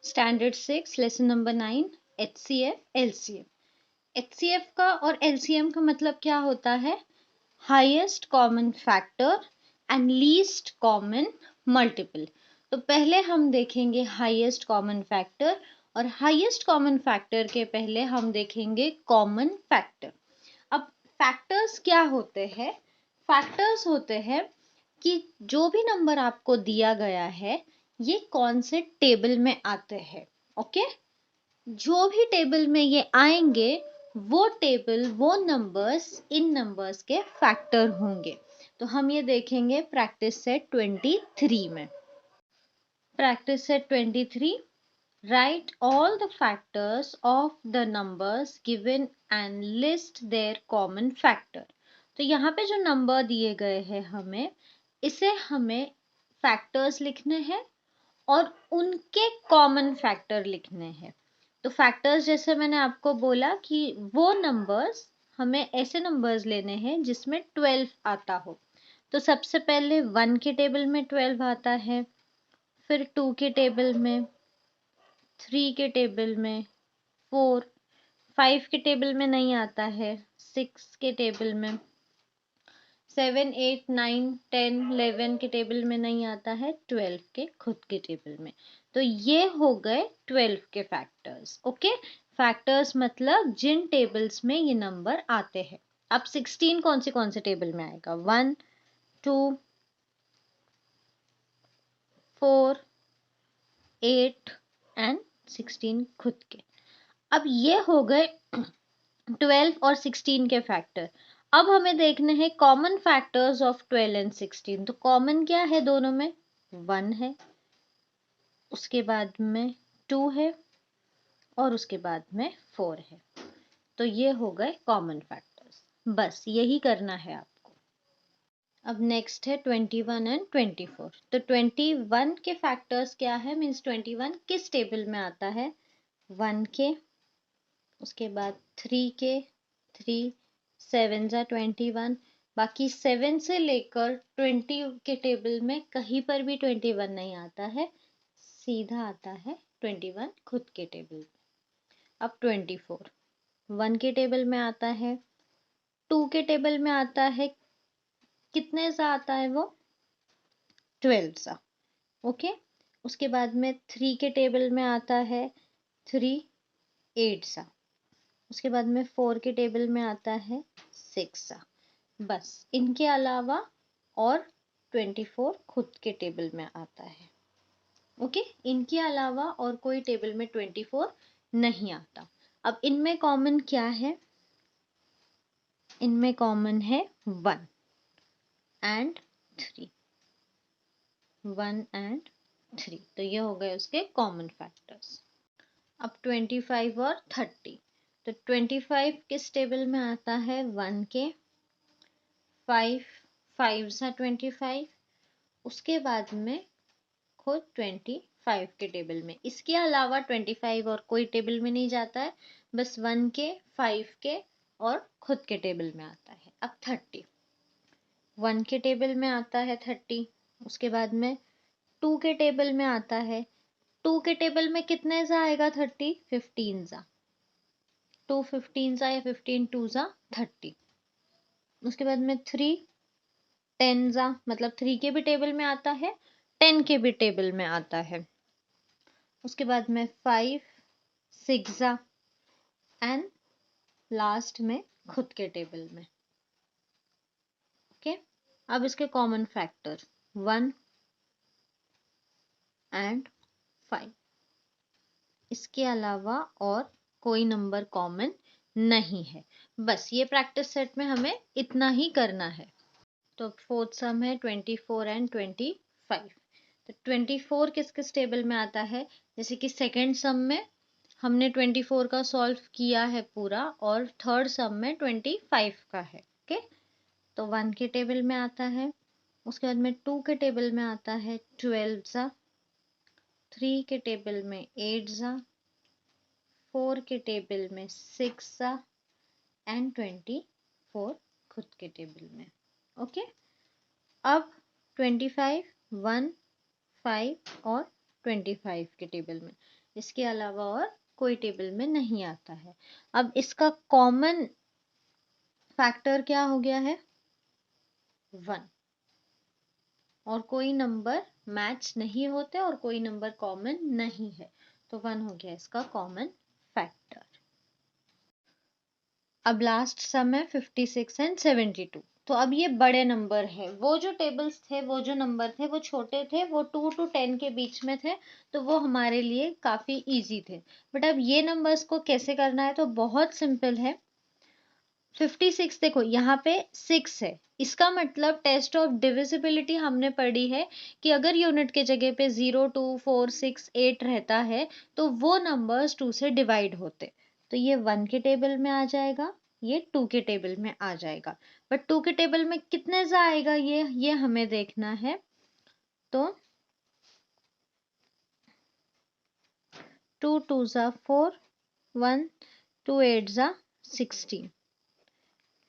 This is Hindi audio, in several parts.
Standard 6 lesson number 9 HCF LCM। HCF का और LCM का मतलब क्या होता है? Highest common factor and least common multiple. तो पहले हम देखेंगे हाईएस्ट कॉमन फैक्टर और हाईएस्ट कॉमन फैक्टर के पहले हम देखेंगे कॉमन फैक्टर। अब फैक्टर्स क्या होते हैं? फैक्टर्स होते हैं कि जो भी नंबर आपको दिया गया है ये कौन से टेबल में आते हैं। ओके, जो भी टेबल में ये आएंगे वो टेबल वो नंबर्स इन नंबर्स के फैक्टर होंगे। तो हम ये देखेंगे प्रैक्टिस सेट 23 में। Practice set 23, write all the factors of the numbers given and list their common factor। तो यहाँ पे जो नंबर दिए गए हैं इसे हमें फैक्टर्स लिखने हैं और उनके कॉमन फैक्टर लिखने हैं। तो फैक्टर्स जैसे मैंने आपको बोला कि वो नंबर्स हमें ऐसे नंबर्स लेने हैं जिसमें 12 आता हो। तो सबसे पहले 1 के टेबल में 12 आता है, फिर 2 के टेबल में, 3 के टेबल में, 4, 5 के टेबल में नहीं आता है, 6 के टेबल में, 7, 8, 9, 10, 11 के टेबल में नहीं आता है, 12 के खुद के टेबल में। तो ये हो गए 12 के फैक्टर्स। ओके, फैक्टर्स मतलब जिन टेबल्स में ये नंबर आते हैं। अब 16 कौन से टेबल में आएगा? 1, 2, 4, 8 एंड 16 खुद के। अब ये हो गए 12 और 16 के फैक्टर। अब हमें देखने हैं कॉमन फैक्टर्स ऑफ 12 एंड 16। तो कॉमन क्या है दोनों में? 1 है, उसके बाद में 2 है और उसके बाद में 4 है। तो ये हो गए कॉमन फैक्टर्स। बस यही करना है आपको। अब नेक्स्ट है 21 एंड 24। तो 21 के फैक्टर्स क्या है? मीन्स 21 किस टेबल में आता है? 1 के, उसके बाद 3 के, 3 7 जा 21। बाकी 7 से लेकर 20 के टेबल में कहीं पर भी 21 नहीं आता है, सीधा आता है 21 खुद के टेबल में। अब 24 1 के टेबल में आता है, 2 के टेबल में आता है, कितने सा आता है वो? 12 सा। ओके, उसके बाद में 3 के टेबल में आता है 3 8 सा। उसके बाद में 4 के टेबल में आता है 6 सा। बस इनके अलावा और 24 खुद के टेबल में आता है। ओके, इनके अलावा और कोई टेबल में 24 नहीं आता। अब इनमें कॉमन क्या है? इनमें कॉमन है 1 एंड 3, 1 एंड 3। तो ये हो गए उसके कॉमन फैक्टर्स। अब 25 और 30। तो 25 किस टेबल में आता है? 1 के, 5 5 सा 25, उसके बाद में खुद 25 के टेबल में। इसके अलावा 25 और कोई टेबल में नहीं जाता है, बस 1 के, 5 के और खुद के टेबल में आता है। अब 30 1 के टेबल में आता है 30, उसके बाद में 2 के टेबल में आता है। 2 के टेबल में कितने सा आएगा? 30 15 सा। 2 15 सा या 15 2 सा 30। उसके बाद में 3 10 सा, मतलब 3 के भी टेबल में आता है, 10 के भी टेबल में आता है। उसके बाद में 5 6 सा एंड लास्ट में खुद के टेबल में। ओके, अब इसके कॉमन फैक्टर 1 एंड 5। इसके अलावा और कोई नंबर कॉमन नहीं है। बस ये प्रैक्टिस सेट में हमें इतना ही करना है। तो फोर्थ सम है 24 एंड 25। तो 24 किस किस टेबल में आता है? जैसे कि सेकंड सम में हमने 24 का सॉल्व किया है पूरा और थर्ड सम में 25 का है। ओके, तो 1 के टेबल में आता है, उसके बाद में 2 के टेबल में आता है 12 सा, 3 के टेबल में 8 सा, 4 के टेबल में 6 सा एंड 24 खुद के टेबल में। ओके, अब 25 1 5 और 25 के टेबल में। इसके अलावा और कोई टेबल में नहीं आता है। अब इसका कॉमन फैक्टर क्या हो गया है? 1। और कोई नंबर मैच नहीं होते और कोई नंबर कॉमन नहीं है, तो 1 हो गया इसका कॉमन फैक्टर। अब लास्ट सम है 56 एंड 72। तो अब ये बड़े नंबर है, वो जो टेबल्स थे, वो जो नंबर थे वो छोटे थे, वो 2 to 10 के बीच में थे, तो वो हमारे लिए काफी इजी थे। बट अब ये नंबर्स को कैसे करना है, तो बहुत सिंपल है। 56 देखो यहाँ पे 6 है, इसका मतलब टेस्ट ऑफ डिविजिबिलिटी हमने पढ़ी है कि अगर यूनिट के जगह पे 0 2 4 6 8 रहता है तो वो नंबर्स 2 से डिवाइड होते, तो ये 1 के टेबल में आ जाएगा, ये 2 के टेबल में आ जाएगा। बट 2 के टेबल में कितने जा आएगा ये हमें देखना है। तो 2 2 जा 4, 1 2 8 जा 16,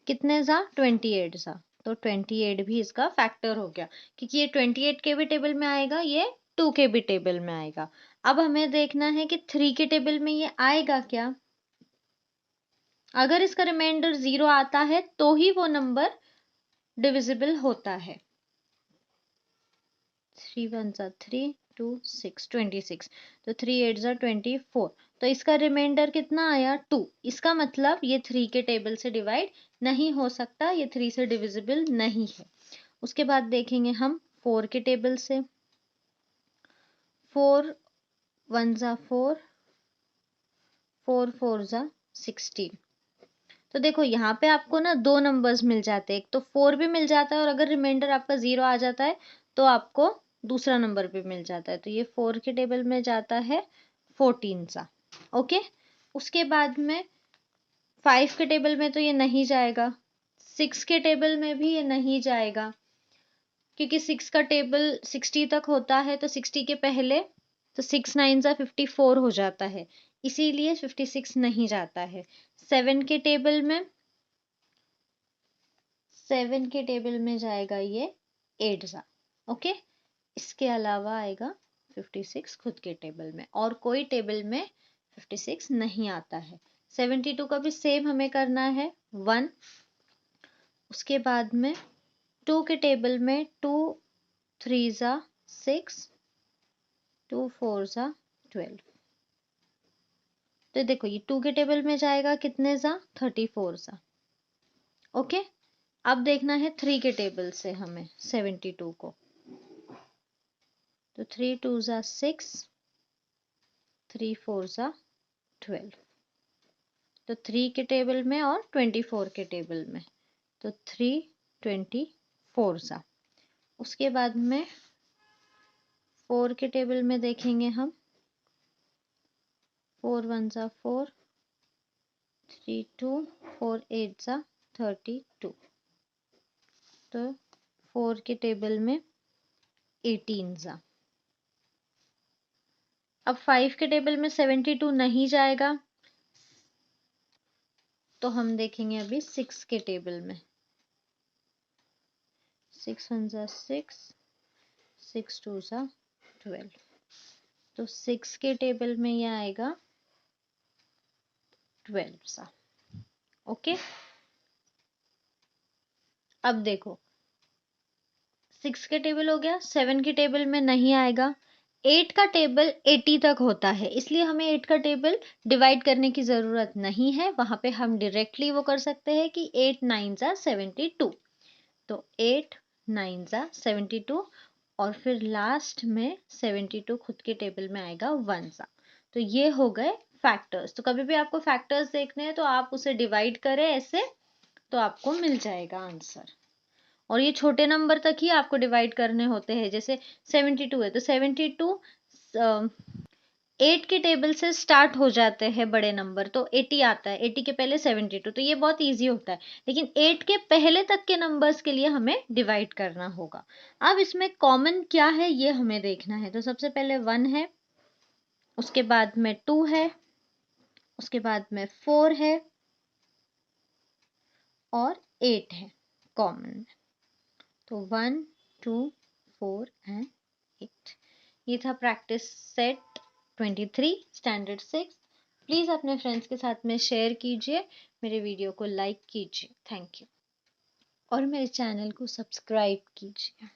कितने जा 28 जा, तो 28 भी इसका फैक्टर हो गया, क्योंकि ये 28 के भी टेबल में आएगा, ये 2 के भी टेबल में आएगा। अब हमें देखना है कि 3 के टेबल में ये आएगा क्या। अगर इसका रिमाइंडर 0 आता है तो ही वो नंबर डिविजिबल होता है। 3 1 जा 3 2 6 26, तो 3 8 जा 24, तो इसका रिमाइंडर कितना आया 2। इसका मतलब ये 3 के टेबल से डिवाइड नहीं हो सकता, ये 3 से डिविजिबल नहीं है। उसके बाद देखेंगे हम 4 के टेबल से। 4 1 जा 4, 4 4 जा 16। तो देखो यहाँ पे आपको ना दो नंबर्स मिल जाते हैं, एक तो 4 भी मिल जाता है और अगर रिमाइंडर आपका 0 आ जाता है तो आपको दूसरा नंबर भी मिल जाता है, तो ये 4 के टेबल में जाता है 14 सा। ओके, उसके बाद में 5 के टेबल में तो ये नहीं जाएगा, 6 के टेबल में भी ये नहीं जाएगा, क्योंकि 6 का टेबल 60 तक होता है, तो 60 के पहले तो 6 9 जा 54 हो जाता है, इसीलिए 56 नहीं जाता है। 7 के टेबल में 7 के टेबल में जाएगा ये 8 जा। ओके, इसके अलावा आएगा 56 खुद के टेबल में, और कोई टेबल में 56 नहीं आता है। 72 का भी सेम हमें करना है 1। उसके बाद में 2 के टेबल में 2 3 जा 6, 2 4 जा 12, तो देखो ये 2 के टेबल में जाएगा कितने जा 34 जा। ओके, अब देखना है 3 के टेबल से हमें 72 को, तो 3 2 जा 6, 3 4 जा 12, तो 3 के टेबल में और 24 के टेबल में, तो 3 24 सा। उसके बाद में 4 के टेबल में देखेंगे हम, 4 1 जा 4, 3 2, 4 8 जा 32, तो 4 के टेबल में 18 जा। अब 5 के टेबल में 72 नहीं जाएगा, तो हम देखेंगे अभी 6 के टेबल में। 6 1 जा 6, 6 2 जा 12, तो 6 के टेबल में ये आएगा 12 सा। ओके, अब देखो 6 के टेबल हो गया, 7 के टेबल में नहीं आएगा। 8 का टेबल 80 तक होता है, इसलिए हमें 8 का टेबल डिवाइड करने की ज़रूरत नहीं है, वहां पे हम डायरेक्टली वो कर सकते हैं कि 8 9 जा 72, तो 8 9 जा 72, और फिर लास्ट में 72 खुद के टेबल में आएगा 1 सा। तो ये हो गए फैक्टर्स। तो कभी भी आपको फैक्टर्स देखने हैं तो आप उसे डिवाइड करें ऐसे, तो आपको मिल जाएगा आंसर। और ये छोटे नंबर तक ही आपको डिवाइड करने होते हैं, जैसे 72 है तो 72 8 के टेबल से स्टार्ट हो जाते हैं बड़े नंबर, तो 80 आता है, 80 के पहले 72, तो ये बहुत इजी होता है। लेकिन 8 के पहले तक के नंबर्स के लिए हमें डिवाइड करना होगा। अब इसमें कॉमन क्या है ये हमें देखना है, तो सबसे पहले 1 है, उसके बाद में 2 है, उसके बाद में 4 है और 8 है कॉमन में, तो 1 2 4 एंड 8। ये था प्रैक्टिस सेट 23 स्टैंडर्ड 6। प्लीज़ अपने फ्रेंड्स के साथ में शेयर कीजिए, मेरे वीडियो को लाइक कीजिए। थैंक यू और मेरे चैनल को सब्सक्राइब कीजिए।